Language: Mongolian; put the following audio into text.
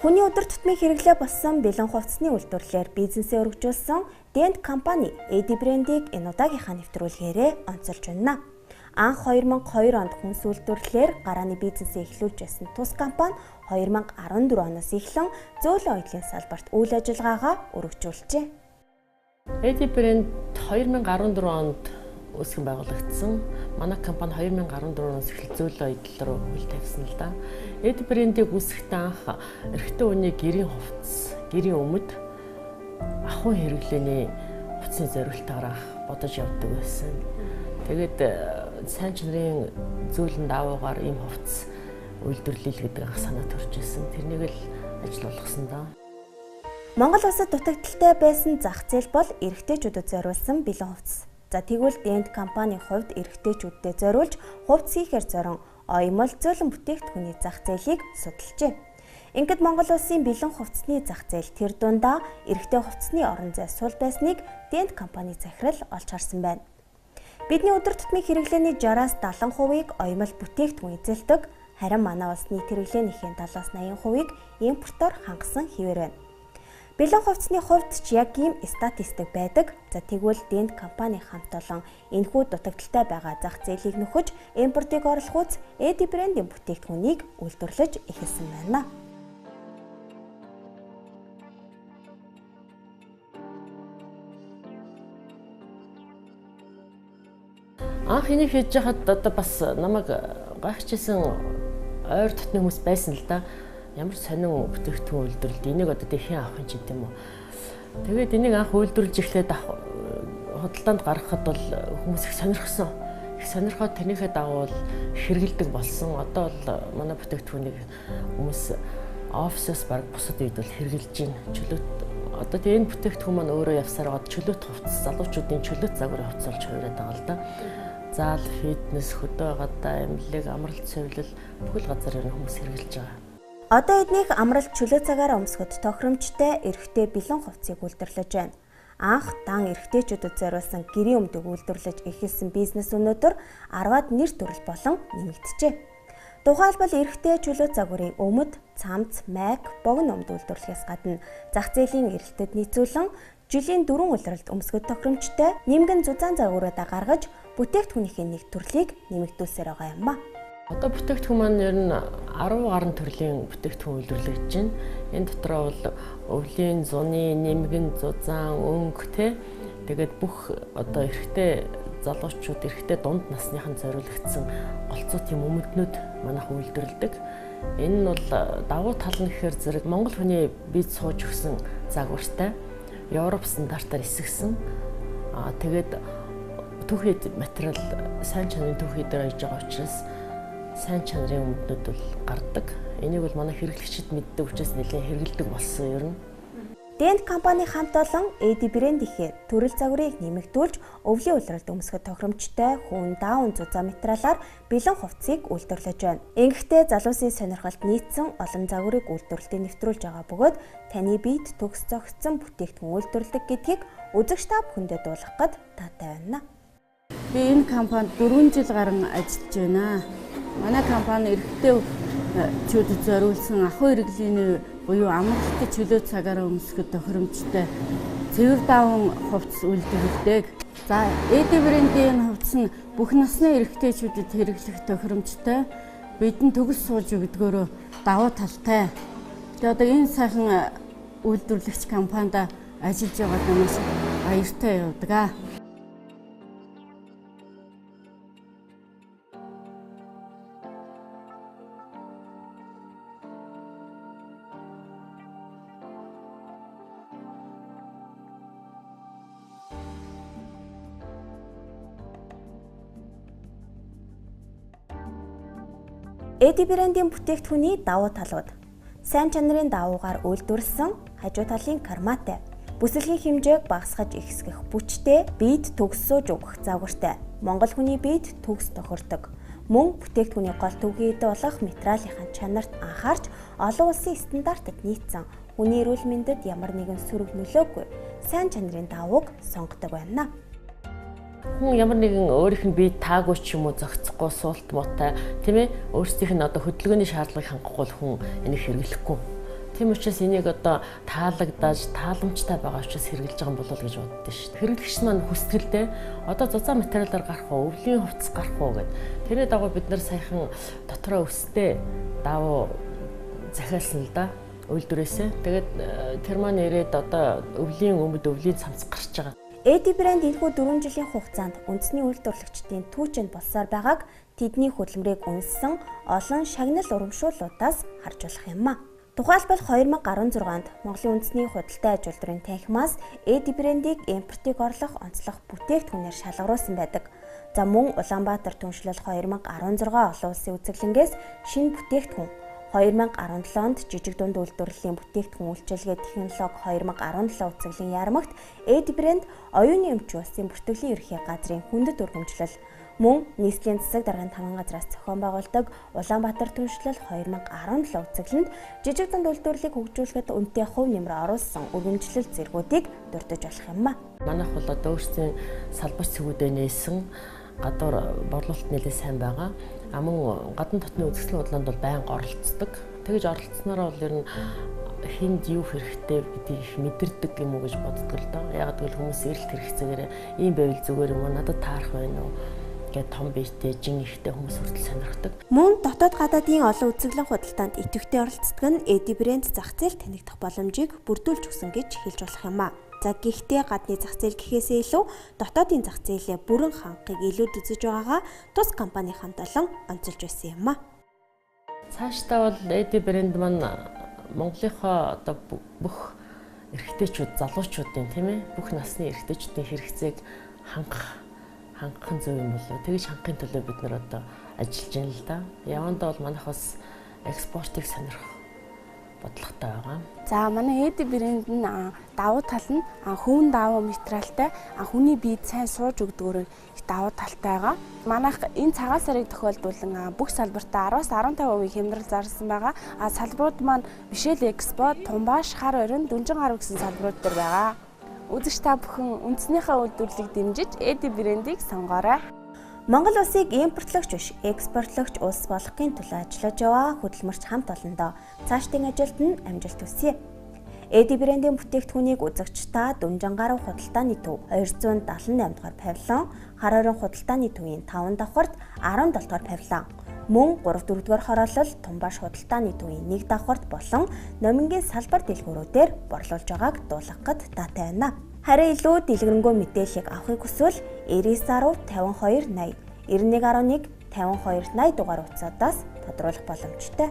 Хүний өдөр тутмын хэрэглээ болсон бэлэн хувцсны үйлдвэрлэлээр бизнесээ өргөжүүлсэн Dent компани AD брендийг энэ удаагийнхаа нэвтрүүлгээрээ онцолж байна. Анх 2002 онд хүнс үйлдвэрлэлээр гарааны бизнесээ эхлүүлж байсан тус компани 2014 оноос эхлэн зөөлөн оёдлын салбарт үйл ажиллагаагаа өргөжүүлжээ. AD брэнд 2014 онд үүсгэн байгуулагдсан. Манай компани 2014 оноос эхэл зөөлөн оёдол руу хөл тавьсан л да. AD брэндийг үүсгэхдээ анх эрэгтэй хүний гэрийн хувцас, гэрийн өмд ахуйн хэрэглээний хувцсны зорилтоор бодож явдаг байсан. Тэгээд сайн чанарын зөөлөн даавуугаар ийм хувцас үйлдвэрлэл гэдэг анх санаа төрж ирсэн. Тэрнийг л ажил болгосон доо. Монгол улсад дутагдaltaй байсан зах зээл бол эрэгтэйчүүдэд зориулсан бэлэн хувцас. За тэгвэл Dent компанийн хувьд эрэгтэйчүүдэд зориулж хувцас хийхээр зорин оёмол зөөлөн бүтээгдэхүүний зах зээлийг судалжээ. Ингээд Монгол улсын бэлэн хувцсны зах зээл тэр дундаа эрэгтэй хувцсны орон зай сул байсныг Dent компани захирал олж харсан байна. Бидний өдөр тутмын хэрэглээний 60-аас 70%-ийг оёмол бүтээгдэхүүн эзэлдэг, харин манай улс нийт хэрэглээнийхээ 70-аас 80%-ийг импортоор хангасан хэвээр байна. Бэлэн хувцсны хувьд ч яг ийм статистик байдаг. За тэгвэл Dent компани хамт олон энэхүү дутагдaltaй байгаа зах зээлийг нөхөж импортыг орлохуйц AD брендийн бүтээгдэхүүнийг үйлдвэрлэж эхэлсэн байна. Анх энийг хийж яхад одоо бас намайг гайхажсэн ойр дотны хүмүүс байсан л да. Ямар сонин бүтээгдэхүүн үйлдвэрлэлд энийг одоо дэхийн авах юм ч гэдэм үү. Тэгээд энийг анх үйлдвэрлэж эхлээд худалдаанд гаргахад бол хүмүүс их сонирхсон. Их сонирхоод тэрнийхээ дагуу хэрэгэлдэг болсон. Одоо бол манай бүтээгдэхүүнийг хүмүүс офисоос баг бусад үед бол хэрэгжилж байна. Чөлөөт одоо тэгээ энэ бүтээгдэхүүн маань өөрөө явсаар гоод чөлөөт хувцас, залуучуудын чөлөөт загварын хувцас болж хувираад байгаа л да. Заал, фитнес, хөдөө гадаа эмнэлэг, амралт, цэвэрлэл бүхэл газар энэ хүмүүс хэрэгжилж байгаа. Одоо эднийх амралт чөлөө цагаараа өмсгөд тохиромжтой эрэгтэй бэлэн хувцсыг үйлдвэрлэж байна. Анх дан эрэгтэйчүүдэд зориулсан гэрийн өмдөг үйлдвэрлэж эхэлсэн бизнес өнөөдөр 10-аад нэр төрөл болон нэмэгдэжээ. Тухайлбал эрэгтэй чөлөө загварын өмд, цамц, майк, богино өмд үйлдвэрлэхээс гадна зах зээлийн эрэлтэд нийцүүлэн жилийн 4 улиралд өмсгөд тохиромжтой нимгэн зузаан загваруудаа гаргаж бүтээгдэхүүнийхээ нэг төрлийг нэмэгдүүлсээр байгаа юм а. Одоо бүтээгдэхүүн маань ер нь 10 гаруй төрлийн бүтээгдэхүүн үйлдвэрлэж байна. Энэ дотроо бол өвлийн, зуны, нэмгэн, зузаан, өнгө тэгээд бүх одоо эрэгтэй залуучууд, эрэгтэй дунд насныхан зориулагдсан голцоо тийм өмднүүд манайх үйлдвэрлэдэг. Энэ нь бол давуу тал нь гэхээр зэрэг монгол хүний бие сууж өгсөн загвартай, Европ стандартаар эсгсэн. Тэгээд түүхий материал сайн чанарын түүхий дээр хийж байгаа учраас сайн чанарын өмднүүд бол гардаг. Энийг бол манай хэрэглэгчид мэддэг учраас нэлээд хэрэгэлдэг болсон ер нь. Dent компани хамт олон AD брэндийнхээ төрөл загварыг нэмэгдүүлж өвлийн улиралд өмсгөх тохиромжтой хүн даун зузаан материалаар бэлэн хувцсыг үйлдвэрлэж байна. Ингэхдээ залуусын сонирхолд нийцсэн олон загварыг үйлдвэрлэлтэд нэвтрүүлж байгаа бөгөөд таны биед төгс зохицсон бүтээгдэхүүн үйлдвэрлэдэг гэдгийг үзэгч та бүхэндээ дуулгах гээд таатай байна. Би энэ компанид 4 жил гарan ажиллаж байна. Манай компани эрэгтэйчүүдэд зориулсан ахуй хэрэглээний буюу амралтын чөлөө цагаараа өмсгөх тохиромжтой цэвэр дааван хувцас үйлдвэрлэдэг. За AD брендийн хувцас нь бүх насны эрэгтэйчүүдэд хэрэглэх тохиромжтой, бидэнд төгс сууж өгдгөөрөө давуу талтай. Тэгээд одоо энэ сайхан үйлдвэрлэгч компанид ажиллаж байгаад маш баяртай явдаг. AD брендийн бүтээгдэхүүний давуу талууд. Сайн чанарын даавуугаар үйлдвэрлэсэн, хажуу талын карматай, бүсэлгийн хэмжээг багасгаж ихсгэх бүчтэй, биед төгс сууж өгөх загвартай, монгол хүний биед төгс тохирдог. Мөн бүтээгдэхүүний гол төвхийд болох материалын чанарт анхаарч олон улсын стандартад нийцсэн хүний эрүүл мэндэд ямар нэгэн сөрөг нөлөөгүй сайн чанарын даавууг сонгодог байна. Хүн ямар нэгэн өөрийнх нь бие таагүй ч юм уу зохицохгүй суулт муутай тийм ээ өөрсдийнх нь одоо хөдөлгөөний шаардлагыг хангахгүй хүн энийг хэрэглэхгүй. Тийм учраас энийг одоо таалагдаж, тааламжтай байгаа учраас хэрэгжилж байгаа юм болов гэж боддоо шүү дээ. Хэрэглэгч маань хүсгэлтэй одоо зузаан материалаар гарах уу, өвлийн хувцас гарах уу гэд. Тэрний дагуу бид нар саяхан дотроо өстэй давуу захиалсан л да. Үйлдвэрээсээ. Тэгээд тэр маань ирээд одоо өвлийн өмд, өвлийн цамц гарч байгаа. Эди брэнд энэхүү 4 жилийн хугацаанд үндэсний үйлдвэрлэгчдийн түүчинд болсоор байгааг тэдний хөдөлмөрийг үнэлсэн олон шагнал урамшууллуудаас харж болох юм а. Тухайлбал 2016-нд Монголын үндэсний худалдаа аж үйлдвэрийн танхимаас Эди брэндийг импортыг орлох онцлог бүтээгдэхүүнээр шалгаруулсан байдаг. За мөн Улаанбаатар түншлэл 2016 олон улсын үзэсгэлэнгээс шинэ бүтээгдэхүүн 2017 онд жижиг дунд үйлдвэрлэлийн бүтээгдэхүүн үйлчилгээ технологи 2017 үзэсгэлэн яармагт Эди брэнд оюуны эмч улсын бүртгэлийн ерхий газрын хүндэт өргөмжлөл мөн нийслэлийн засаг даргын тамган газраас зохион байгуулдаг Улаанбаатар түншлэл 2017 үзэсгэлэнд жижиг дунд үйлдвэрлэлийг хөгжүүлэхэд үнэтэй хувь нэмэр оруулсан өргөмжлөл зэргүүдийг дурдж болох юм а. Манайх бол одоо өөрсдийн салбар цэгүүдээ нээсэн гадуур борлуулалт нэлээд сайн байгаа. Мөн гадна дотны үзэсгэлэн худлаанд бол байнга оролцдог. Тэгж оролцсноор бол ер нь хинд юу хэрэгтэй гэдгийг их мэдэрдэг юм уу гэж боддог л доо. Яг гэвэл хүмүүс эрэлт хэрэгцээгээр ийм байвал зүгээр юм уу, надад таарах байна уу гэд том биетэй, жин ихтэй хүмүүс хүртэл сонирхдаг. Мөн дотоод гадаадын олон үзэсгэлэн худалдаанд идэвхтэй оролцдог нь Эди брэнд зах зээл танигдах боломжийг бүрдүүлж өгсөн гэж хэлж болох юм а. За гэхдээ гадны зах зээл гэхээсээ илүү дотоодын зах зээлээ бүрэн хангахыг илүү үзэж байгаагаа тус компани хамталан онцолж байсан юм а. Цаашдаа бол Эди брэнд маань Монголынхоо одоо бүх эрэгтэйчүүд, залуучуудын тийм ээ бүх насны эрэгтэйчүүдийн хэрэгцээг хангахын зөв юм болоо. Тэгж хангахын төлөө бид нар одоо ажиллаж байна л да. Явандаа бол манайх бас экспортыг сонирхох бодлоготой байгаа. За манай Эди брэнд нь давуу тал нь хөвөн давуу материалтай хүний биед сайн сууж өгдөгөөр давуу талтай байгаа. Манайх энэ цагаан сарыг тохиолдуулан бүх салбартаа 10-15% хямдрал зарласан байгаа. Салбарууд маань Мишель Экспо, Тумбаш, Хар орон, Дүнжин гарав гэсэн салбарууд дээр байгаа. Үзэгч та бүхэн үндэснийхээ үйлдвэрлэлийг дэмжиж Эди брэндийг сонгоорой. Монгол улсыг импортлогч биш, экспортлогч улс болгохын төлөө ажиллаж яваа хөдөлмөрч хамт олондоо цаашдын ажилд нь амжилт хүсье. Эди брэндийн бүтээгдэхүүнийг үзэгч та Дүнжин гарав худалдааны төв 278 дугаар павильон, Хар орон худалдааны төвийн 5 давхарт 17 дугаар павильон, мөн 3-4 дугаар хороолол Тумбаш худалдааны төвийн 1 давхарт болон номингийн салбар дэлгүүрүүдээр борлуулж байгааг дуулгахад таатай байна. Харин илүү дэлгэрэнгүй мэдээллийг авахыг хүсвэл 9910 5280 9111 5280 дугаар утсаадаас тодруулах боломжтой.